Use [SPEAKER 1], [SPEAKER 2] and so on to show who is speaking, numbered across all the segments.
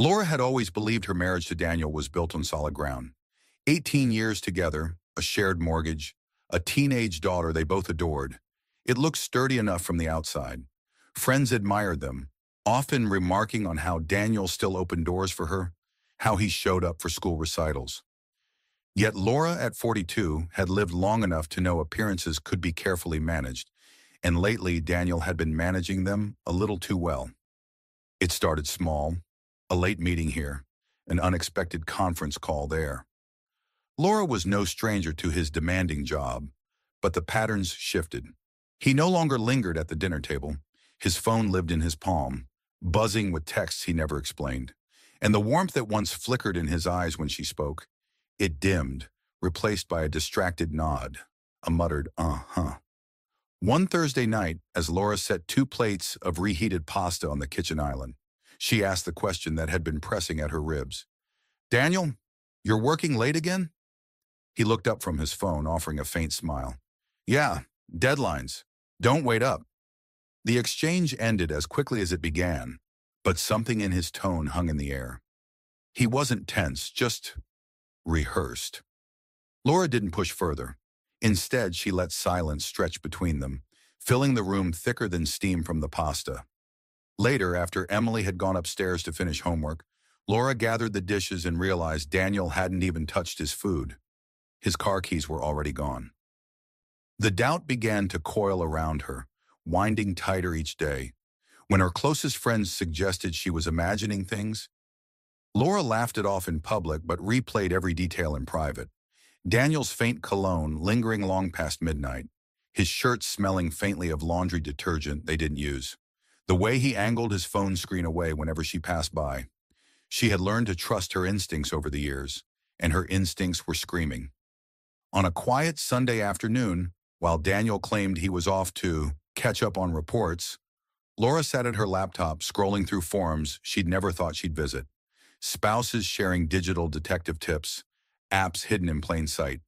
[SPEAKER 1] Laura had always believed her marriage to Daniel was built on solid ground. 18 years together, a shared mortgage, a teenage daughter they both adored. It looked sturdy enough from the outside. Friends admired them, often remarking on how Daniel still opened doors for her, how he showed up for school recitals. Yet Laura, at 42, had lived long enough to know appearances could be carefully managed, and lately Daniel had been managing them a little too well. It started small, a late meeting here, an unexpected conference call there. Laura was no stranger to his demanding job, but the patterns shifted. He no longer lingered at the dinner table. His phone lived in his palm, buzzing with texts he never explained. And the warmth that once flickered in his eyes when she spoke, it dimmed, replaced by a distracted nod, a muttered, uh-huh. One Thursday night, as Laura set 2 plates of reheated pasta on the kitchen island, she asked the question that had been pressing at her ribs. "Daniel, you're working late again?" He looked up from his phone, offering a faint smile. "Yeah, deadlines. Don't wait up." The exchange ended as quickly as it began, but something in his tone hung in the air. He wasn't tense, just rehearsed. Laura didn't push further. Instead, she let silence stretch between them, filling the room thicker than steam from the pasta. Later, after Emily had gone upstairs to finish homework, Laura gathered the dishes and realized Daniel hadn't even touched his food. His car keys were already gone. The doubt began to coil around her, winding tighter each day. When her closest friends suggested she was imagining things, Laura laughed it off in public but replayed every detail in private. Daniel's faint cologne lingering long past midnight, his shirt smelling faintly of laundry detergent they didn't use, the way he angled his phone screen away whenever she passed by. She had learned to trust her instincts over the years, and her instincts were screaming. On a quiet Sunday afternoon, while Daniel claimed he was off to catch up on reports, Laura sat at her laptop scrolling through forums she'd never thought she'd visit. Spouses sharing digital detective tips, apps hidden in plain sight.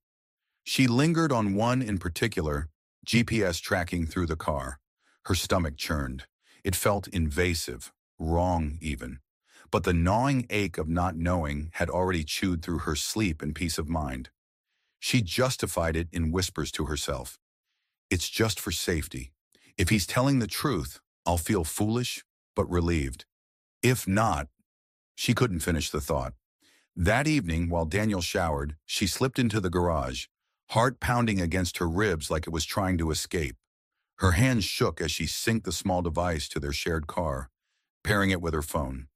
[SPEAKER 1] She lingered on one in particular, GPS tracking through the car. Her stomach churned. It felt invasive, wrong even. But the gnawing ache of not knowing had already chewed through her sleep and peace of mind. She justified it in whispers to herself. "It's just for safety. If he's telling the truth, I'll feel foolish, but relieved. If not..." She couldn't finish the thought. That evening, while Daniel showered, she slipped into the garage, heart pounding against her ribs like it was trying to escape. Her hands shook as she synced the small device to their shared car, pairing it with her phone.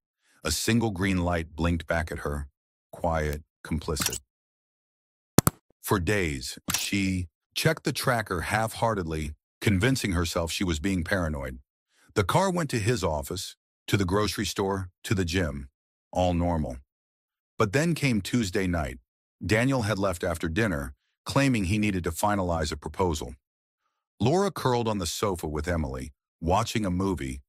[SPEAKER 1] A single green light blinked back at her, quiet, complicit. For days, she checked the tracker half-heartedly, convincing herself she was being paranoid. The car went to his office, to the grocery store, to the gym. All normal. But then came Tuesday night. Daniel had left after dinner, claiming he needed to finalize a proposal. Laura curled on the sofa with Emily, watching a movie,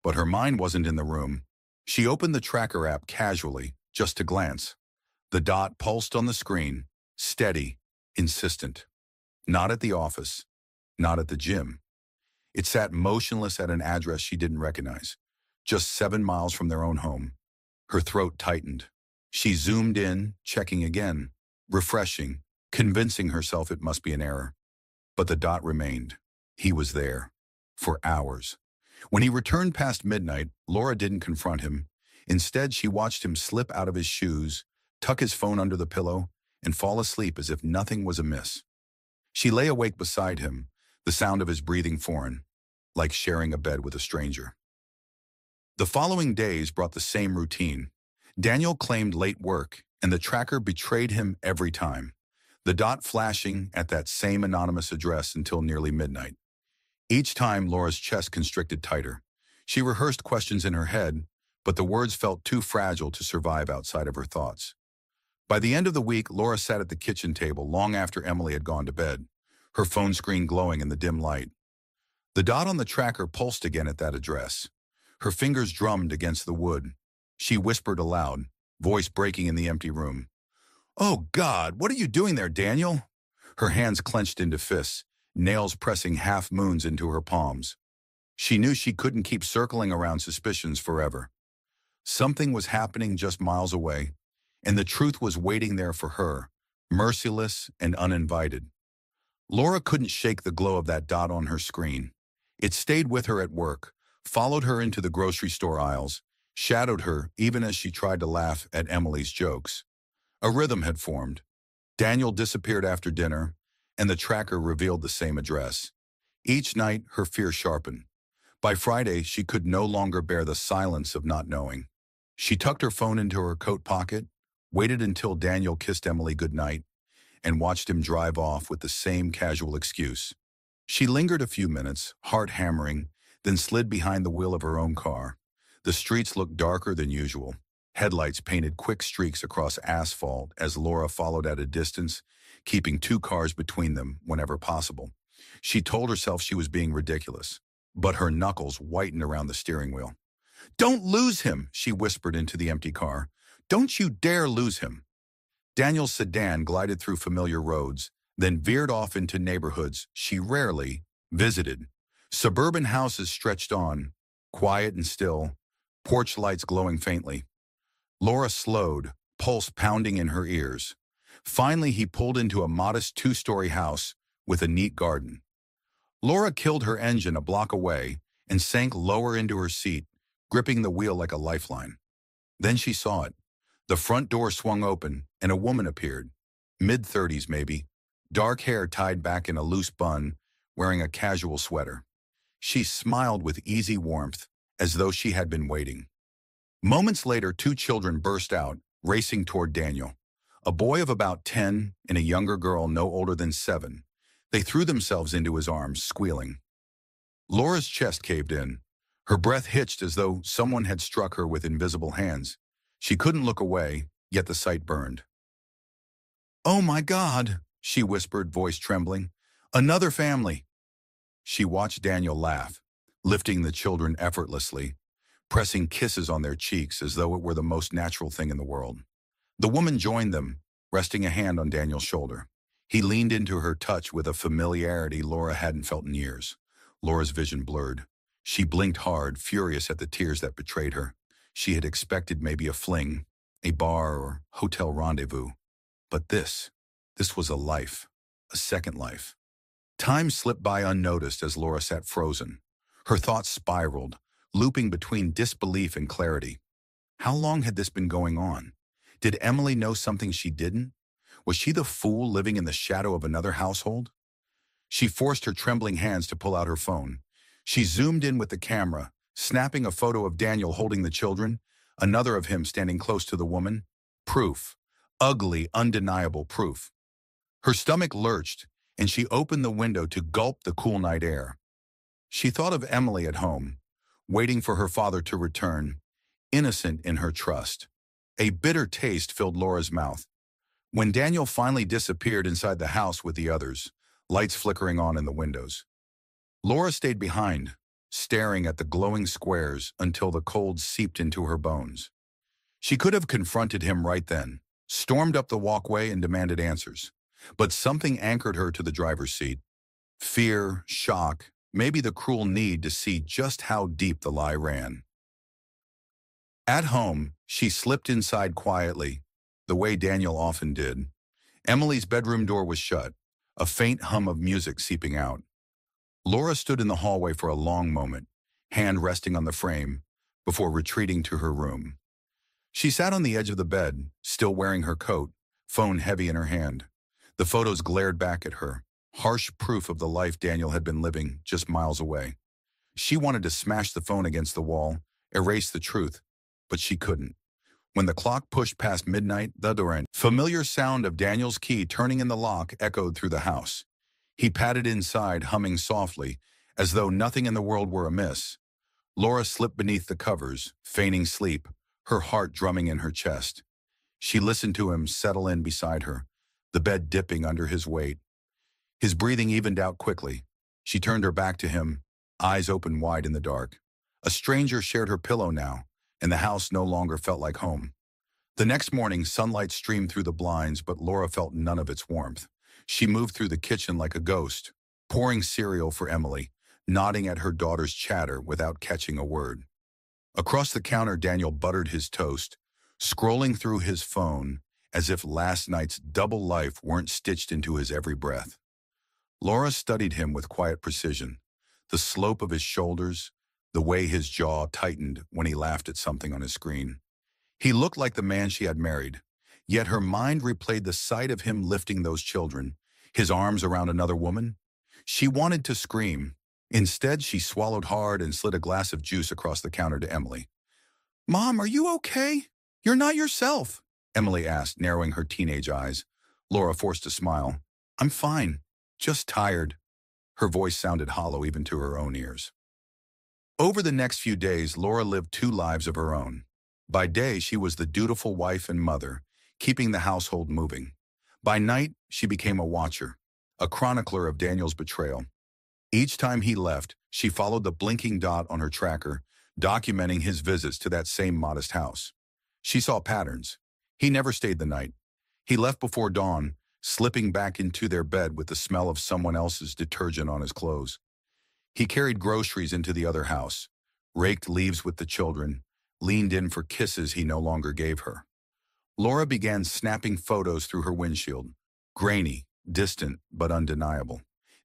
[SPEAKER 1] but her mind wasn't in the room. She opened the tracker app casually, just to glance. The dot pulsed on the screen, steady, insistent. Not at the office, not at the gym. It sat motionless at an address she didn't recognize, just 7 miles from their own home. Her throat tightened. She zoomed in, checking again, refreshing, convincing herself it must be an error. But the dot remained. He was there. For hours. When he returned past midnight, Laura didn't confront him. Instead, she watched him slip out of his shoes, tuck his phone under the pillow, and fall asleep as if nothing was amiss. She lay awake beside him, the sound of his breathing foreign, like sharing a bed with a stranger. The following days brought the same routine. Daniel claimed late work, and the tracker betrayed him every time, the dot flashing at that same anonymous address until nearly midnight. Each time, Laura's chest constricted tighter. She rehearsed questions in her head, but the words felt too fragile to survive outside of her thoughts. By the end of the week, Laura sat at the kitchen table long after Emily had gone to bed, her phone screen glowing in the dim light. The dot on the tracker pulsed again at that address. Her fingers drummed against the wood. She whispered aloud, voice breaking in the empty room. "Oh God, what are you doing there, Daniel?" Her hands clenched into fists, nails pressing half-moons into her palms. She knew she couldn't keep circling around suspicions forever. Something was happening just miles away, and the truth was waiting there for her, merciless and uninvited. Laura couldn't shake the glow of that dot on her screen. It stayed with her at work, followed her into the grocery store aisles, shadowed her even as she tried to laugh at Emily's jokes. A rhythm had formed. Daniel disappeared after dinner, and the tracker revealed the same address. Each night, her fear sharpened. By Friday, she could no longer bear the silence of not knowing. She tucked her phone into her coat pocket, waited until Daniel kissed Emily goodnight, and watched him drive off with the same casual excuse. She lingered a few minutes, heart hammering, then slid behind the wheel of her own car. The streets looked darker than usual. Headlights painted quick streaks across asphalt as Laura followed at a distance, keeping two cars between them whenever possible. She told herself she was being ridiculous, but her knuckles whitened around the steering wheel. "Don't lose him," she whispered into the empty car. "Don't you dare lose him." Daniel's sedan glided through familiar roads, then veered off into neighborhoods she rarely visited. Suburban houses stretched on, quiet and still, porch lights glowing faintly. Laura slowed, pulse pounding in her ears. Finally, he pulled into a modest two-story house with a neat garden. Laura killed her engine a block away and sank lower into her seat, gripping the wheel like a lifeline. Then she saw it. The front door swung open, and a woman appeared, mid-30s maybe, dark hair tied back in a loose bun, wearing a casual sweater. She smiled with easy warmth, as though she had been waiting. Moments later, two children burst out, racing toward Daniel. A boy of about 10 and a younger girl no older than 7. They threw themselves into his arms, squealing. Laura's chest caved in. Her breath hitched as though someone had struck her with invisible hands. She couldn't look away, yet the sight burned. "Oh my God," she whispered, voice trembling. "Another family." She watched Daniel laugh, lifting the children effortlessly, pressing kisses on their cheeks as though it were the most natural thing in the world. The woman joined them, resting a hand on Daniel's shoulder. He leaned into her touch with a familiarity Laura hadn't felt in years. Laura's vision blurred. She blinked hard, furious at the tears that betrayed her. She had expected maybe a fling, a bar or hotel rendezvous. But this was a life, a second life. Time slipped by unnoticed as Laura sat frozen. Her thoughts spiraled, looping between disbelief and clarity. How long had this been going on? Did Emily know something she didn't? Was she the fool living in the shadow of another household? She forced her trembling hands to pull out her phone. She zoomed in with the camera, snapping a photo of Daniel holding the children, another of him standing close to the woman. Proof. Ugly, undeniable proof. Her stomach lurched, and she opened the window to gulp the cool night air. She thought of Emily at home, waiting for her father to return, innocent in her trust. A bitter taste filled Laura's mouth. When Daniel finally disappeared inside the house with the others, lights flickering on in the windows, Laura stayed behind, staring at the glowing squares until the cold seeped into her bones. She could have confronted him right then, stormed up the walkway and demanded answers. But something anchored her to the driver's seat. Fear, shock, maybe the cruel need to see just how deep the lie ran. At home, she slipped inside quietly, the way Daniel often did. Emily's bedroom door was shut, a faint hum of music seeping out. Laura stood in the hallway for a long moment, hand resting on the frame, before retreating to her room. She sat on the edge of the bed, still wearing her coat, phone heavy in her hand. The photos glared back at her, harsh proof of the life Daniel had been living just miles away. She wanted to smash the phone against the wall, erase the truth, but she couldn't. When the clock pushed past midnight, the familiar sound of Daniel's key turning in the lock echoed through the house. He padded inside, humming softly, as though nothing in the world were amiss. Laura slipped beneath the covers, feigning sleep, her heart drumming in her chest. She listened to him settle in beside her, the bed dipping under his weight. His breathing evened out quickly. She turned her back to him, eyes open wide in the dark. A stranger shared her pillow now, and the house no longer felt like home. The next morning, sunlight streamed through the blinds, but Laura felt none of its warmth. She moved through the kitchen like a ghost, pouring cereal for Emily, nodding at her daughter's chatter without catching a word. Across the counter, Daniel buttered his toast, scrolling through his phone as if last night's double life weren't stitched into his every breath. Laura studied him with quiet precision, the slope of his shoulders, the way his jaw tightened when he laughed at something on his screen. He looked like the man she had married, yet her mind replayed the sight of him lifting those children, his arms around another woman. She wanted to scream. Instead, she swallowed hard and slid a glass of juice across the counter to Emily. "Mom, are you okay? You're not yourself," Emily asked, narrowing her teenage eyes. Laura forced a smile. "I'm fine, just tired." Her voice sounded hollow even to her own ears. Over the next few days, Laura lived two lives of her own. By day, she was the dutiful wife and mother, keeping the household moving. By night, she became a watcher, a chronicler of Daniel's betrayal. Each time he left, she followed the blinking dot on her tracker, documenting his visits to that same modest house. She saw patterns. He never stayed the night. He left before dawn, slipping back into their bed with the smell of someone else's detergent on his clothes. He carried groceries into the other house, raked leaves with the children, leaned in for kisses he no longer gave her. Laura began snapping photos through her windshield, grainy, distant, but undeniable.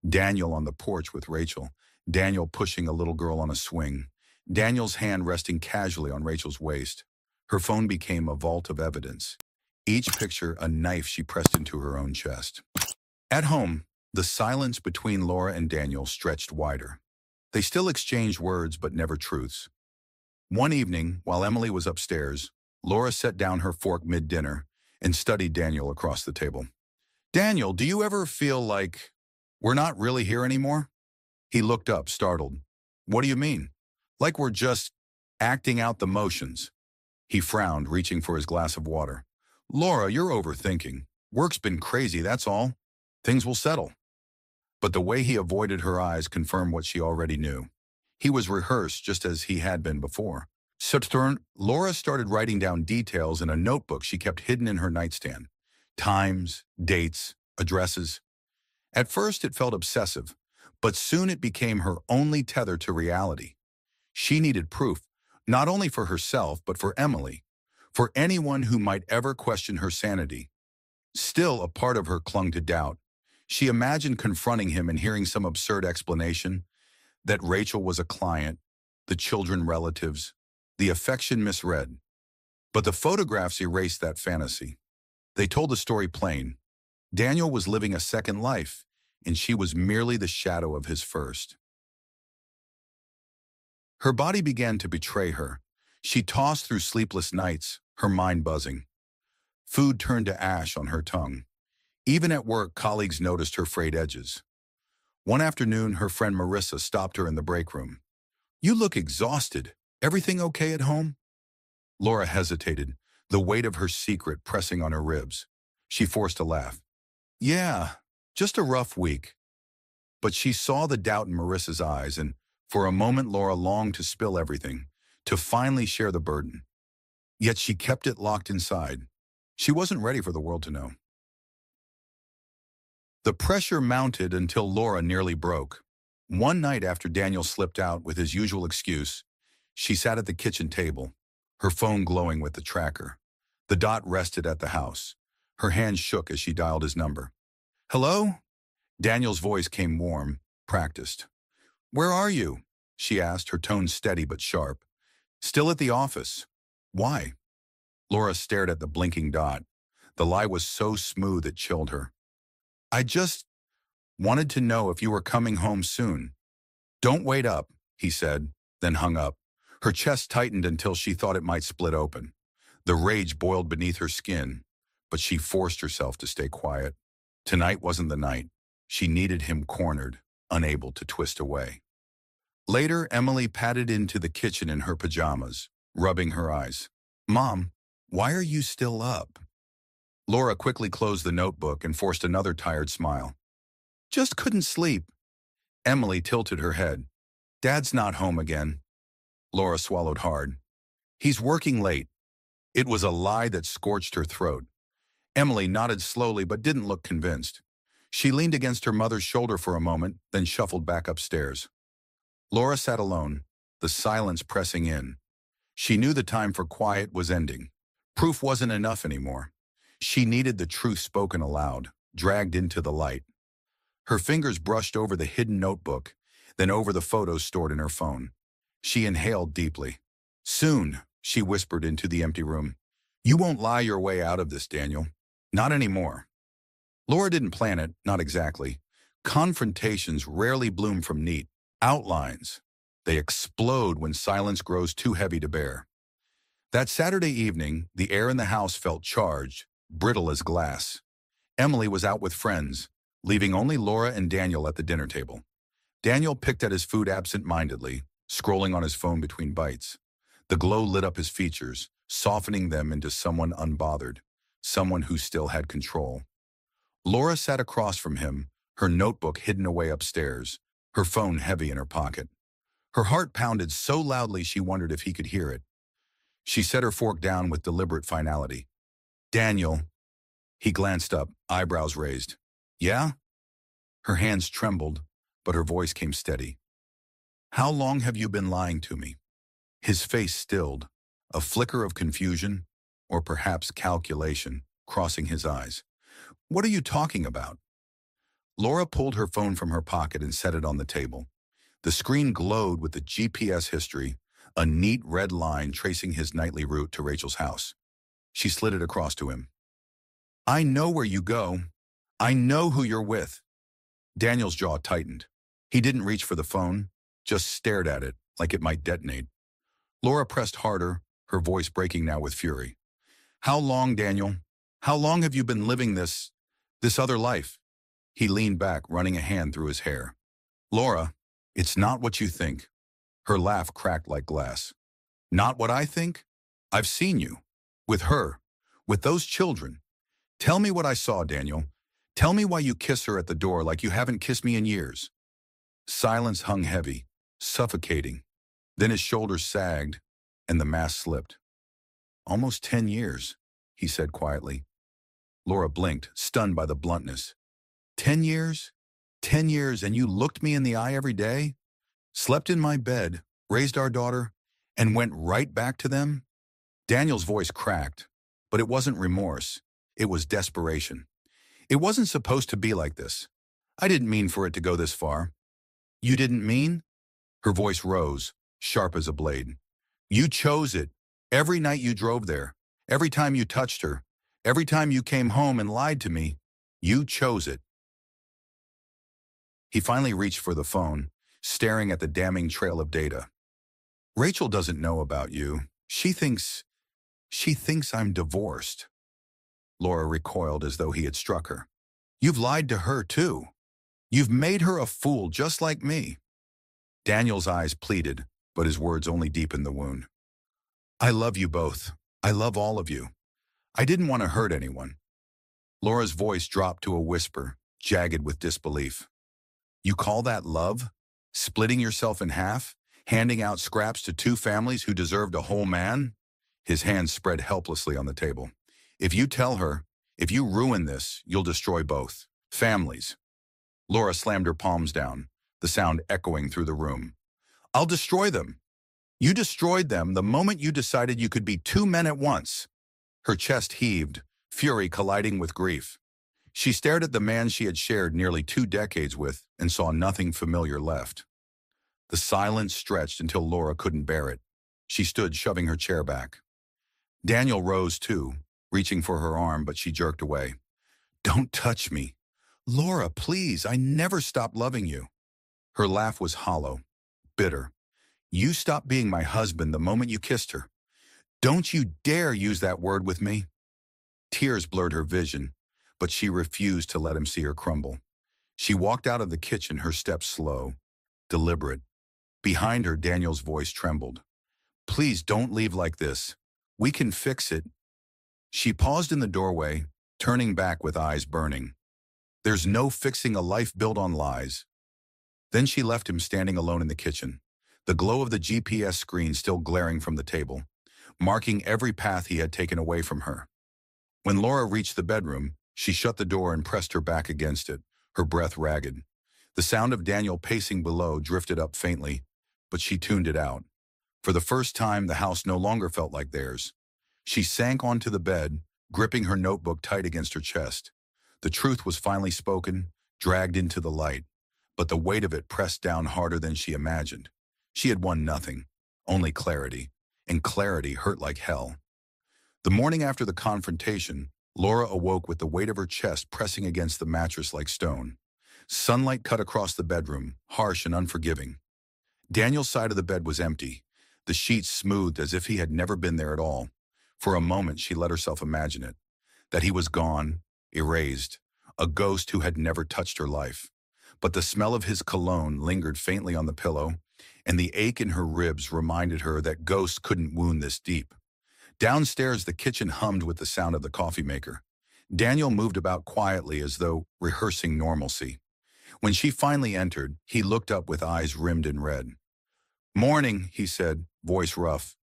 [SPEAKER 1] Daniel on the porch with Rachel, Daniel pushing a little girl on a swing, Daniel's hand resting casually on Rachel's waist. Her phone became a vault of evidence, each picture a knife she pressed into her own chest. At home, the silence between Laura and Daniel stretched wider. They still exchanged words but never truths. One evening, while Emily was upstairs, Laura set down her fork mid-dinner and studied Daniel across the table. "Daniel, do you ever feel like we're not really here anymore?" He looked up, startled. "What do you mean?" "Like we're just acting out the motions." He frowned, reaching for his glass of water. "Laura, you're overthinking. Work's been crazy, that's all. Things will settle." But the way he avoided her eyes confirmed what she already knew. He was rehearsed just as he had been before. Laura started writing down details in a notebook she kept hidden in her nightstand. Times, dates, addresses. At first it felt obsessive, but soon it became her only tether to reality. She needed proof, not only for herself, but for Emily, for anyone who might ever question her sanity. Still, a part of her clung to doubt. She imagined confronting him and hearing some absurd explanation, that Rachel was a client, the children relatives, the affection misread. But the photographs erased that fantasy. They told the story plain. Daniel was living a second life, and she was merely the shadow of his first. Her body began to betray her. She tossed through sleepless nights, her mind buzzing. Food turned to ash on her tongue. Even at work, colleagues noticed her frayed edges. One afternoon, her friend Marissa stopped her in the break room. "You look exhausted. Everything okay at home?" Laura hesitated, the weight of her secret pressing on her ribs. She forced a laugh. "Yeah, just a rough week." But she saw the doubt in Marissa's eyes, and for a moment Laura longed to spill everything, to finally share the burden. Yet she kept it locked inside. She wasn't ready for the world to know. The pressure mounted until Laura nearly broke. One night after Daniel slipped out with his usual excuse, she sat at the kitchen table, her phone glowing with the tracker. The dot rested at the house. Her hand shook as she dialed his number. "Hello?" Daniel's voice came warm, practiced. "Where are you?" she asked, her tone steady but sharp. "Still at the office." "Why?" Laura stared at the blinking dot. The lie was so smooth it chilled her. "I just wanted to know if you were coming home soon." "Don't wait up," he said, then hung up. Her chest tightened until she thought it might split open. The rage boiled beneath her skin, but she forced herself to stay quiet. Tonight wasn't the night. She needed him cornered, unable to twist away. Later, Emily padded into the kitchen in her pajamas, rubbing her eyes. "Mom, why are you still up?" Laura quickly closed the notebook and forced another tired smile. "Just couldn't sleep." Emily tilted her head. "Dad's not home again." Laura swallowed hard. "He's working late." It was a lie that scorched her throat. Emily nodded slowly but didn't look convinced. She leaned against her mother's shoulder for a moment, then shuffled back upstairs. Laura sat alone, the silence pressing in. She knew the time for quiet was ending. Proof wasn't enough anymore. She needed the truth spoken aloud, dragged into the light. Her fingers brushed over the hidden notebook, then over the photos stored in her phone. She inhaled deeply. Soon, she whispered into the empty room. You won't lie your way out of this, Daniel. Not anymore. Laura didn't plan it, not exactly. Confrontations rarely bloom from neat outlines. They explode when silence grows too heavy to bear. That Saturday evening, the air in the house felt charged, brittle as glass. Emily was out with friends, leaving only Laura and Daniel at the dinner table. Daniel picked at his food absent-mindedly, scrolling on his phone between bites. The glow lit up his features, softening them into someone unbothered, someone who still had control. Laura sat across from him, her notebook hidden away upstairs, her phone heavy in her pocket. Her heart pounded so loudly she wondered if he could hear it. She set her fork down with deliberate finality. Daniel. He glanced up, eyebrows raised. Yeah? Her hands trembled, but her voice came steady. How long have you been lying to me? His face stilled, a flicker of confusion, or perhaps calculation, crossing his eyes. What are you talking about? Laura pulled her phone from her pocket and set it on the table. The screen glowed with the GPS history, a neat red line tracing his nightly route to Rachel's house. She slid it across to him. I know where you go. I know who you're with. Daniel's jaw tightened. He didn't reach for the phone, just stared at it like it might detonate. Laura pressed harder, her voice breaking now with fury. How long, Daniel? How long have you been living this other life? He leaned back, running a hand through his hair. Laura, it's not what you think. Her laugh cracked like glass. Not what I think? I've seen you. With her. With those children. Tell me what I saw, Daniel. Tell me why you kiss her at the door like you haven't kissed me in years. Silence hung heavy, suffocating. Then his shoulders sagged, and the mask slipped. Almost 10 years, he said quietly. Laura blinked, stunned by the bluntness. 10 years? 10 years, and you looked me in the eye every day? Slept in my bed, raised our daughter, and went right back to them? Daniel's voice cracked, but it wasn't remorse. It was desperation. It wasn't supposed to be like this. I didn't mean for it to go this far. You didn't mean? Her voice rose, sharp as a blade. You chose it. Every night you drove there, every time you touched her, every time you came home and lied to me, you chose it. He finally reached for the phone, staring at the damning trail of data. Rachel doesn't know about you. She thinks I'm divorced. Laura recoiled as though he had struck her. You've lied to her, too. You've made her a fool just like me. Daniel's eyes pleaded, but his words only deepened the wound. I love you both. I love all of you. I didn't want to hurt anyone. Laura's voice dropped to a whisper, jagged with disbelief. You call that love? Splitting yourself in half? Handing out scraps to two families who deserved a whole man? His hands spread helplessly on the table. If you tell her, if you ruin this, you'll destroy both families. Laura slammed her palms down, the sound echoing through the room. I'll destroy them. You destroyed them the moment you decided you could be two men at once. Her chest heaved, fury colliding with grief. She stared at the man she had shared nearly 2 decades with and saw nothing familiar left. The silence stretched until Laura couldn't bear it. She stood, shoving her chair back. Daniel rose too, reaching for her arm, but she jerked away. Don't touch me. Laura, please, I never stopped loving you. Her laugh was hollow, bitter. You stopped being my husband the moment you kissed her. Don't you dare use that word with me. Tears blurred her vision, but she refused to let him see her crumble. She walked out of the kitchen, her steps slow, deliberate. Behind her, Daniel's voice trembled. Please don't leave like this. We can fix it. She paused in the doorway, turning back with eyes burning. There's no fixing a life built on lies. Then she left him standing alone in the kitchen, the glow of the GPS screen still glaring from the table, marking every path he had taken away from her. When Laura reached the bedroom, she shut the door and pressed her back against it, her breath ragged. The sound of Daniel pacing below drifted up faintly, but she tuned it out. For the first time, the house no longer felt like theirs. She sank onto the bed, gripping her notebook tight against her chest. The truth was finally spoken, dragged into the light, but the weight of it pressed down harder than she imagined. She had won nothing, only clarity, and clarity hurt like hell. The morning after the confrontation, Laura awoke with the weight of her chest pressing against the mattress like stone. Sunlight cut across the bedroom, harsh and unforgiving. Daniel's side of the bed was empty, the sheets smoothed as if he had never been there at all. For a moment, she let herself imagine it, that he was gone, erased, a ghost who had never touched her life. But the smell of his cologne lingered faintly on the pillow, and the ache in her ribs reminded her that ghosts couldn't wound this deep. Downstairs, the kitchen hummed with the sound of the coffee maker. Daniel moved about quietly as though rehearsing normalcy. When she finally entered, he looked up with eyes rimmed in red. "Morning," he said, voice rough.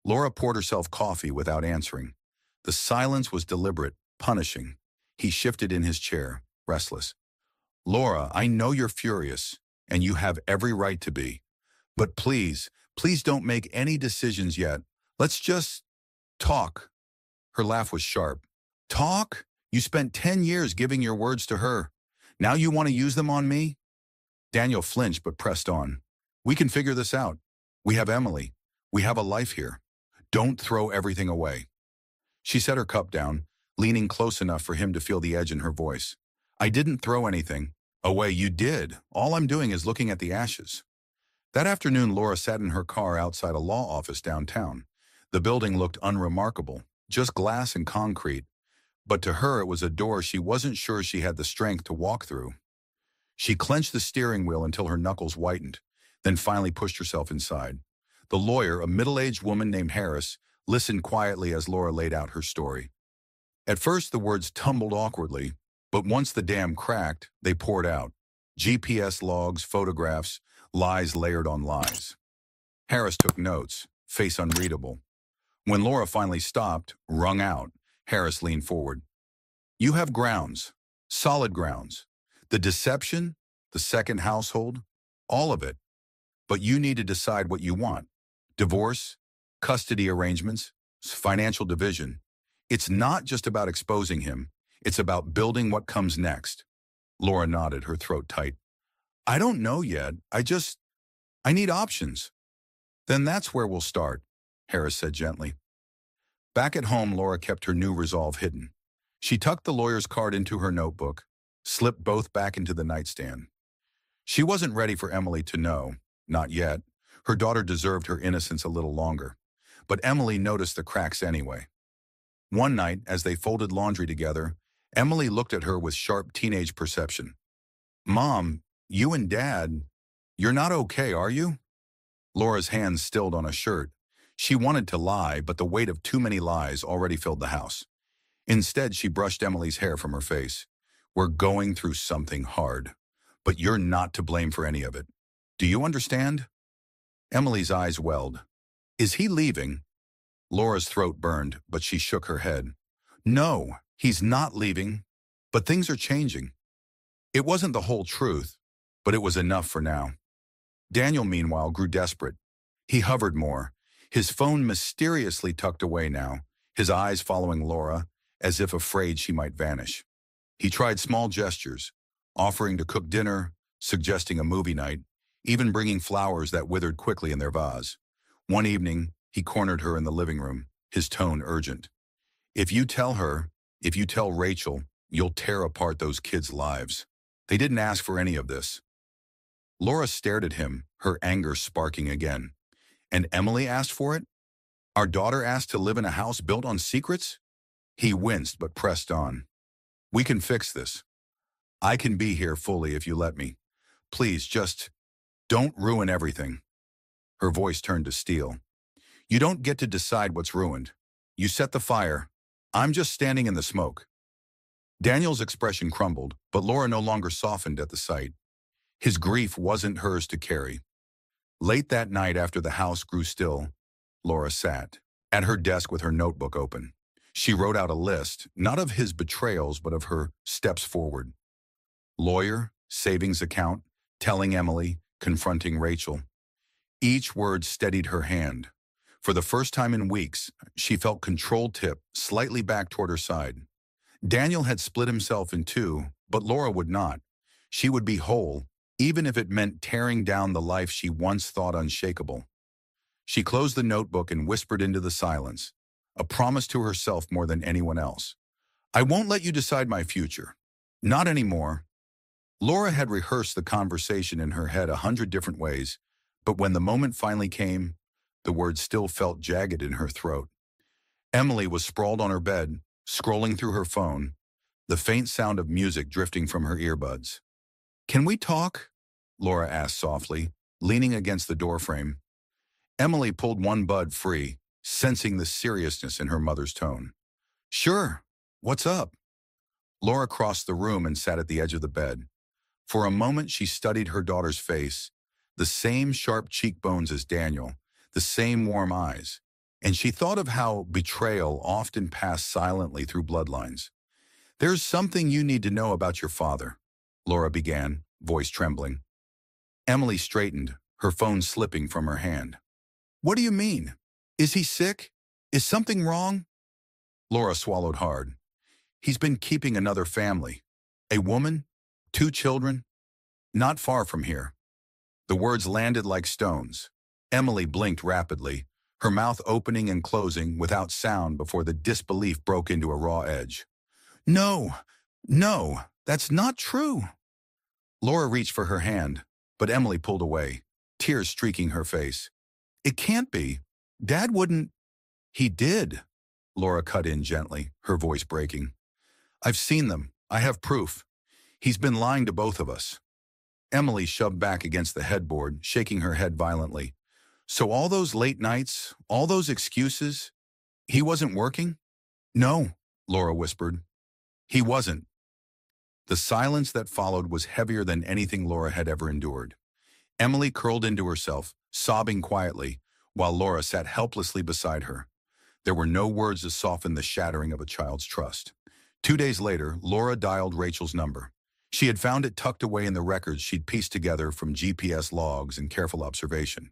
[SPEAKER 1] Laura poured herself coffee without answering. The silence was deliberate, punishing. He shifted in his chair, restless. "Laura, I know you're furious, and you have every right to be. But please, please don't make any decisions yet. Let's just talk." Her laugh was sharp. "Talk? You spent 10 years giving your words to her. Now you want to use them on me?" Daniel flinched but pressed on. "We can figure this out. We have Emily. We have a life here. Don't throw everything away." She set her cup down, leaning close enough for him to feel the edge in her voice. "I didn't throw anything away. You did. All I'm doing is looking at the ashes." That afternoon, Laura sat in her car outside a law office downtown. The building looked unremarkable, just glass and concrete, but to her it was a door she wasn't sure she had the strength to walk through. She clenched the steering wheel until her knuckles whitened, then finally pushed herself inside. The lawyer, a middle-aged woman named Harris, listened quietly as Laura laid out her story. At first, the words tumbled awkwardly, but once the dam cracked, they poured out. GPS logs, photographs, lies layered on lies. Harris took notes, face unreadable. When Laura finally stopped, wrung out, Harris leaned forward. "You have grounds, solid grounds. The deception, the second household, all of it. But you need to decide what you want. Divorce, custody arrangements, financial division. It's not just about exposing him. It's about building what comes next." Laura nodded, her throat tight. "I don't know yet. I need options." "Then that's where we'll start," Harris said gently. Back at home, Laura kept her new resolve hidden. She tucked the lawyer's card into her notebook, slipped both back into the nightstand. She wasn't ready for Emily to know, not yet. Her daughter deserved her innocence a little longer. But Emily noticed the cracks anyway. One night, as they folded laundry together, Emily looked at her with sharp teenage perception. "Mom, you and Dad, you're not okay, are you?" Laura's hands stilled on a shirt. She wanted to lie, but the weight of too many lies already filled the house. Instead, she brushed Emily's hair from her face. "We're going through something hard, but you're not to blame for any of it. Do you understand?" Emily's eyes welled. "Is he leaving?" Laura's throat burned, but she shook her head. "No, he's not leaving, but things are changing." It wasn't the whole truth, but it was enough for now. Daniel, meanwhile, grew desperate. He hovered more, his phone mysteriously tucked away now, his eyes following Laura, as if afraid she might vanish. He tried small gestures, offering to cook dinner, suggesting a movie night, even bringing flowers that withered quickly in their vase. One evening, he cornered her in the living room, his tone urgent. If you tell Rachel, you'll tear apart those kids' lives. They didn't ask for any of this." Laura stared at him, her anger sparking again. "And Emily asked for it? Our daughter asked to live in a house built on secrets?" He winced but pressed on. "We can fix this. I can be here fully if you let me. Please, just don't ruin everything." Her voice turned to steel. "You don't get to decide what's ruined. You set the fire. I'm just standing in the smoke." Daniel's expression crumbled, but Laura no longer softened at the sight. His grief wasn't hers to carry. Late that night, after the house grew still, Laura sat at her desk with her notebook open. She wrote out a list, not of his betrayals, but of her steps forward. Lawyer, savings account, telling Emily, confronting Rachel. Each word steadied her hand. For the first time in weeks, she felt control tip slightly back toward her side. Daniel had split himself in two, but Laura would not. She would be whole, even if it meant tearing down the life she once thought unshakable. She closed the notebook and whispered into the silence, a promise to herself more than anyone else. I won't let you decide my future. Not anymore. Laura had rehearsed the conversation in her head 100 different ways, but when the moment finally came, the words still felt jagged in her throat. Emily was sprawled on her bed, scrolling through her phone, the faint sound of music drifting from her earbuds. Can we talk? Laura asked softly, leaning against the doorframe. Emily pulled one bud free, sensing the seriousness in her mother's tone. Sure. What's up? Laura crossed the room and sat at the edge of the bed. For a moment she studied her daughter's face, the same sharp cheekbones as Daniel, the same warm eyes, and she thought of how betrayal often passed silently through bloodlines. There's something you need to know about your father, Laura began, voice trembling. Emily straightened, her phone slipping from her hand. What do you mean? Is he sick? Is something wrong? Laura swallowed hard. He's been keeping another family. A woman, 2 children, not far from here. The words landed like stones. Emily blinked rapidly, her mouth opening and closing without sound before the disbelief broke into a raw edge. No, that's not true. Laura reached for her hand, but Emily pulled away, tears streaking her face. It can't be. Dad wouldn't. He did, Laura cut in gently, her voice breaking. I've seen them. I have proof. He's been lying to both of us. Emily shoved back against the headboard, shaking her head violently. So all those late nights, all those excuses, he wasn't working? No, Laura whispered. He wasn't. The silence that followed was heavier than anything Laura had ever endured. Emily curled into herself, sobbing quietly, while Laura sat helplessly beside her. There were no words to soften the shattering of a child's trust. 2 days later, Laura dialed Rachel's number. She had found it tucked away in the records she'd pieced together from GPS logs and careful observation.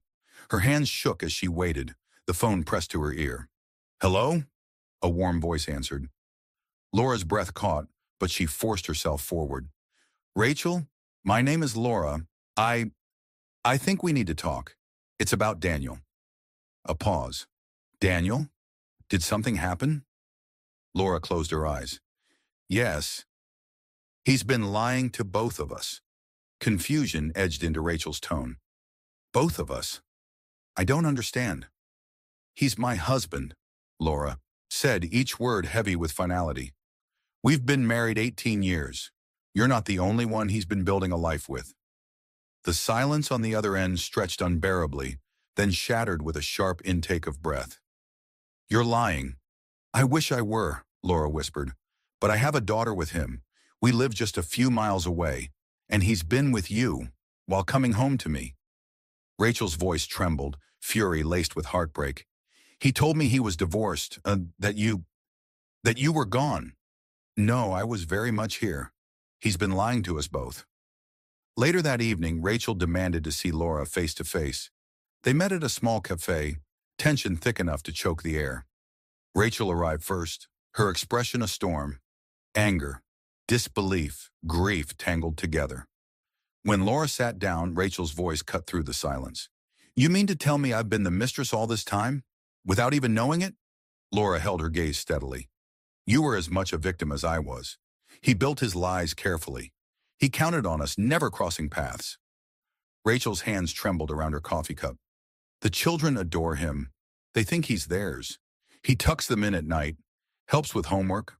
[SPEAKER 1] Her hands shook as she waited, the phone pressed to her ear. Hello? A warm voice answered. Laura's breath caught, but she forced herself forward. Rachel, my name is Laura. I think we need to talk. It's about Daniel. A pause. Daniel? Did something happen? Laura closed her eyes. Yes. He's been lying to both of us. Confusion edged into Rachel's tone. Both of us? I don't understand. He's my husband, Laura said, each word heavy with finality. We've been married 18 years. You're not the only one he's been building a life with. The silence on the other end stretched unbearably, then shattered with a sharp intake of breath. You're lying. I wish I were, Laura whispered, but I have a daughter with him. We live just a few miles away, and he's been with you while coming home to me. Rachel's voice trembled, fury laced with heartbreak. He told me he was divorced, that you were gone. No, I was very much here. He's been lying to us both. Later that evening, Rachel demanded to see Laura face to face. They met at a small cafe, tension thick enough to choke the air. Rachel arrived first, her expression a storm. Anger, disbelief, grief tangled together. When Laura sat down, Rachel's voice cut through the silence. You mean to tell me I've been the mistress all this time? Without even knowing it? Laura held her gaze steadily. You were as much a victim as I was. He built his lies carefully. He counted on us never crossing paths. Rachel's hands trembled around her coffee cup. The children adore him. They think he's theirs. He tucks them in at night, helps with homework.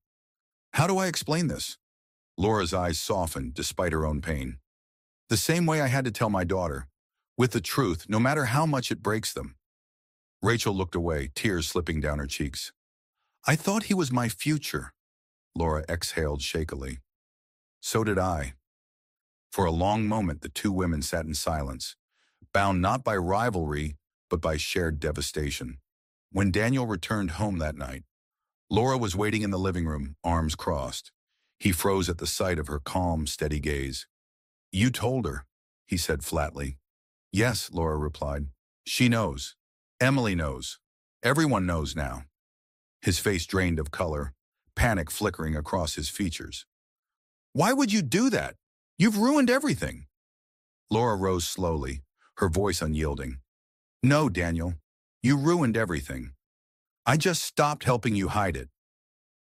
[SPEAKER 1] How do I explain this? Laura's eyes softened despite her own pain. The same way I had to tell my daughter, with the truth, no matter how much it breaks them. Rachel looked away, tears slipping down her cheeks. I thought he was my future, Laura exhaled shakily. So did I. For a long moment, the two women sat in silence, bound not by rivalry, but by shared devastation. When Daniel returned home that night, Laura was waiting in the living room, arms crossed. He froze at the sight of her calm, steady gaze. You told her, he said flatly. Yes, Laura replied. She knows. Emily knows. Everyone knows now. His face drained of color, panic flickering across his features. Why would you do that? You've ruined everything. Laura rose slowly, her voice unyielding. No, Daniel. You ruined everything. I just stopped helping you hide it.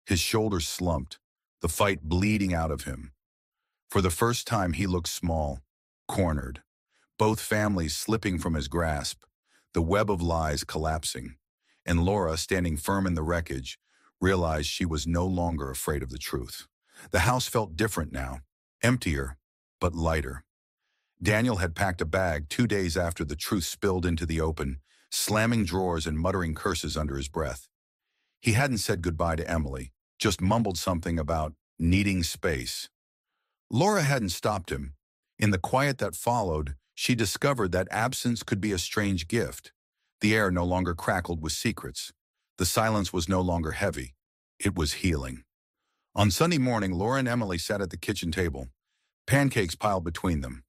[SPEAKER 1] His shoulders slumped, the fight bleeding out of him. For the first time he looked small, cornered, both families slipping from his grasp, the web of lies collapsing, and Laura, standing firm in the wreckage, realized she was no longer afraid of the truth. The house felt different now, emptier, but lighter. Daniel had packed a bag 2 days after the truth spilled into the open, slamming drawers and muttering curses under his breath. He hadn't said goodbye to Emily, just mumbled something about needing space. Laura hadn't stopped him. In the quiet that followed, she discovered that absence could be a strange gift. The air no longer crackled with secrets. The silence was no longer heavy. It was healing. On Sunday morning, Laura and Emily sat at the kitchen table, pancakes piled between them.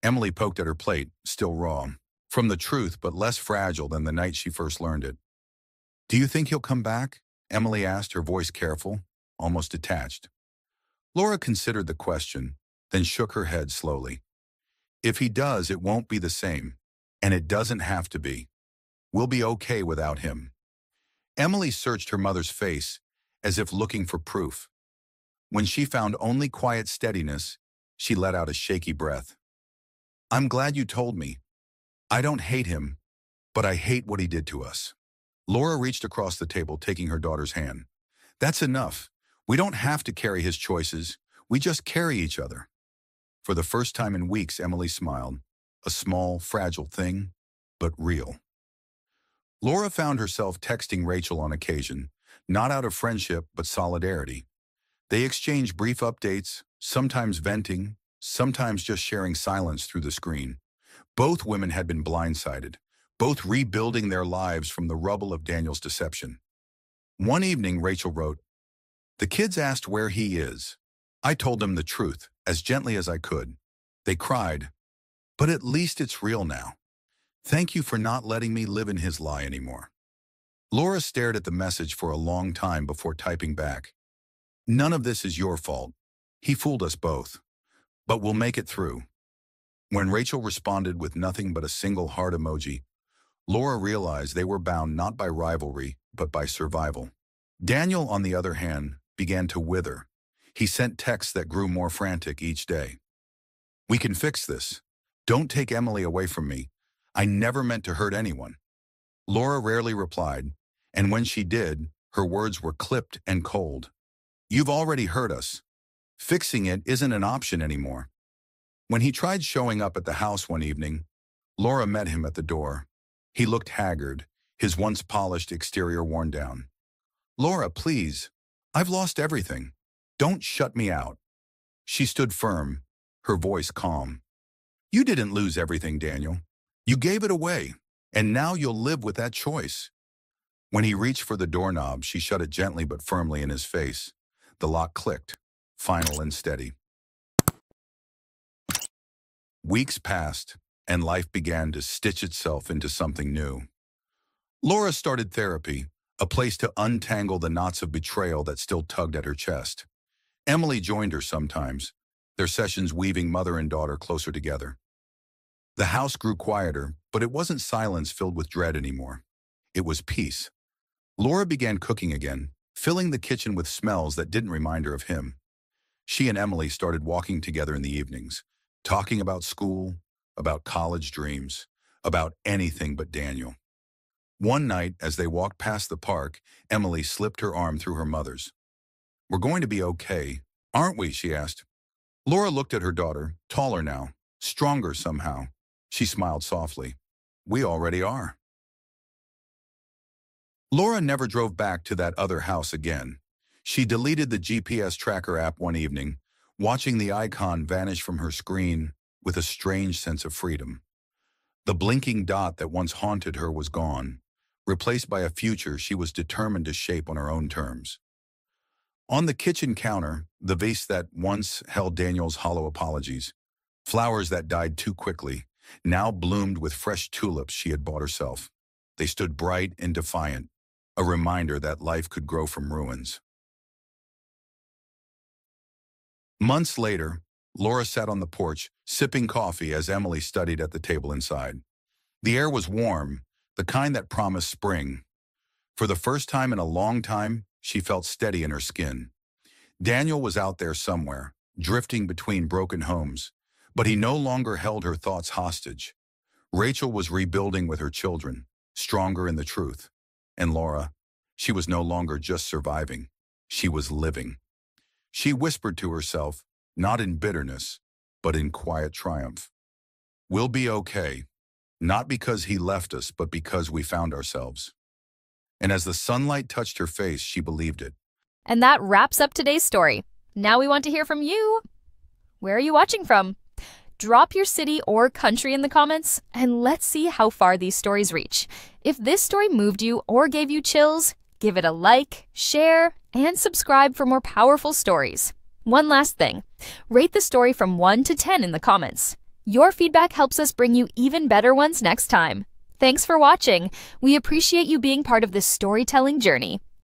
[SPEAKER 1] Emily poked at her plate, still raw, from the truth but less fragile than the night she first learned it. Do you think he'll come back? Emily asked, her voice careful, almost detached. Laura considered the question, then shook her head slowly. If he does, it won't be the same, and it doesn't have to be. We'll be okay without him. Emily searched her mother's face, as if looking for proof. When she found only quiet steadiness, she let out a shaky breath. I'm glad you told me. I don't hate him, but I hate what he did to us. Laura reached across the table, taking her daughter's hand. That's enough. We don't have to carry his choices. We just carry each other. For the first time in weeks, Emily smiled. A small, fragile thing, but real. Laura found herself texting Rachel on occasion, not out of friendship, but solidarity. They exchanged brief updates, sometimes venting, sometimes just sharing silence through the screen. Both women had been blindsided, both rebuilding their lives from the rubble of Daniel's deception. One evening, Rachel wrote, "The kids asked where he is. I told them the truth, as gently as I could. They cried, but at least it's real now. Thank you for not letting me live in his lie anymore." Laura stared at the message for a long time before typing back. None of this is your fault. He fooled us both. But we'll make it through. When Rachel responded with nothing but a single heart emoji, Laura realized they were bound not by rivalry, but by survival. Daniel, on the other hand, began to wither. He sent texts that grew more frantic each day. We can fix this. Don't take Emily away from me. I never meant to hurt anyone. Laura rarely replied, and when she did, her words were clipped and cold. You've already hurt us. Fixing it isn't an option anymore. When he tried showing up at the house one evening, Laura met him at the door. He looked haggard, his once polished exterior worn down. Laura, please. I've lost everything. Don't shut me out. She stood firm, her voice calm. You didn't lose everything, Daniel. You gave it away, and now you'll live with that choice. When he reached for the doorknob, she shut it gently but firmly in his face. The lock clicked, final and steady. Weeks passed, and life began to stitch itself into something new. Laura started therapy, a place to untangle the knots of betrayal that still tugged at her chest. Emily joined her sometimes, their sessions weaving mother and daughter closer together. The house grew quieter, but it wasn't silence filled with dread anymore. It was peace. Laura began cooking again, filling the kitchen with smells that didn't remind her of him. She and Emily started walking together in the evenings, talking about school, about college dreams, about anything but Daniel. One night, as they walked past the park, Emily slipped her arm through her mother's. We're going to be okay, aren't we? She asked. Laura looked at her daughter, taller now, stronger somehow. She smiled softly. We already are. Laura never drove back to that other house again. She deleted the GPS tracker app one evening, watching the icon vanish from her screen with a strange sense of freedom. The blinking dot that once haunted her was gone, replaced by a future she was determined to shape on her own terms. On the kitchen counter, the vase that once held Daniel's hollow apologies, flowers that died too quickly, now bloomed with fresh tulips she had bought herself. They stood bright and defiant, a reminder that life could grow from ruins. Months later, Laura sat on the porch, sipping coffee as Emily studied at the table inside. The air was warm, the kind that promised spring. For the first time in a long time, she felt steady in her skin. Daniel was out there somewhere, drifting between broken homes, but he no longer held her thoughts hostage. Rachel was rebuilding with her children, stronger in the truth. And Laura, she was no longer just surviving, she was living. She whispered to herself, not in bitterness, but in quiet triumph. We'll be okay, not because he left us, but because we found ourselves. And as the sunlight touched her face, she believed it.
[SPEAKER 2] And that wraps up today's story. Now we want to hear from you. Where are you watching from? Drop your city or country in the comments, and let's see how far these stories reach. If this story moved you or gave you chills, give it a like, share, and subscribe for more powerful stories. One last thing, rate the story from 1 to 10 in the comments. Your feedback helps us bring you even better ones next time. Thanks for watching. We appreciate you being part of this storytelling journey.